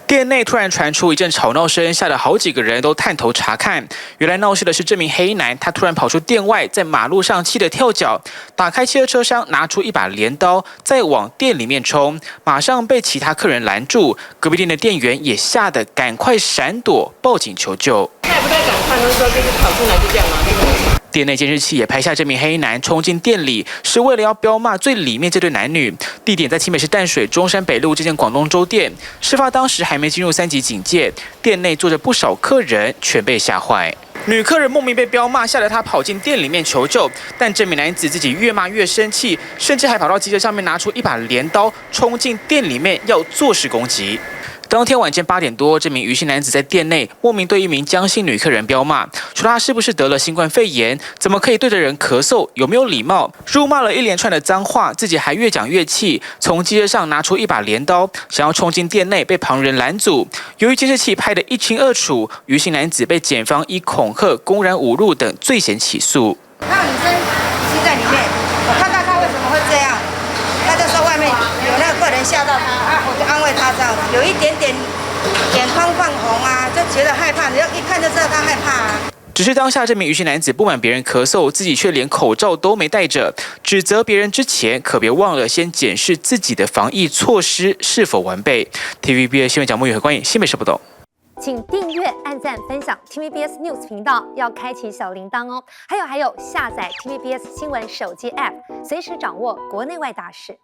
店内突然传出一阵吵闹声，吓得好几个人都探头查看。原来闹事的是这名黑男，他突然跑出店外，在马路上气得跳脚，打开汽车车厢，拿出一把镰刀，再往店里面冲，马上被其他客人拦住。隔壁店的店员也吓得赶快闪躲，报警求救。他也不太敢看，那时候就是跑出来就这样嘛。店内监视器也拍下这名黑男冲进店里，是为了要彪骂最里面这对男女。地点在新北市淡水中山北路这间广东粥店。事发当时还没进入3级警戒，店内坐着不少客人，全被吓坏。女客人莫名被彪骂，吓得她跑进店里面求救，但这名男子自己越骂越生气，甚至还跑到机车上面拿出一把镰刀，冲进店里面要坐实攻击。当天晚间8点多，这名余姓男子在店内莫名对一名江姓女客人彪骂，说她是不是得了新冠肺炎，怎么可以对着人咳嗽，有没有礼貌，辱骂了一连串的脏话，自己还越讲越气，从机车上拿出一把镰刀，想要冲进店内，被旁人拦阻。由于监视器拍得一清二楚，余姓男子被检方以恐吓、公然侮辱等罪嫌起诉。还有女生吸在里面，我看到他为什么会这样，他就说外面有那个客人吓到他啊，我就安慰他这样，有一点点眼眶泛红啊，就觉得害怕，你一看就知道他害怕啊。只是当下这名余姓男子不满别人咳嗽，自己却连口罩都没戴着，指责别人之前可别忘了先检视自己的防疫措施是否完备。TVBS 新闻蒋木宇和关颖新北市报道。请订阅、按赞、分享 TVBS News 频道，要开启小铃铛哦。还有，下载 TVBS 新闻手机 App， 随时掌握国内外大事。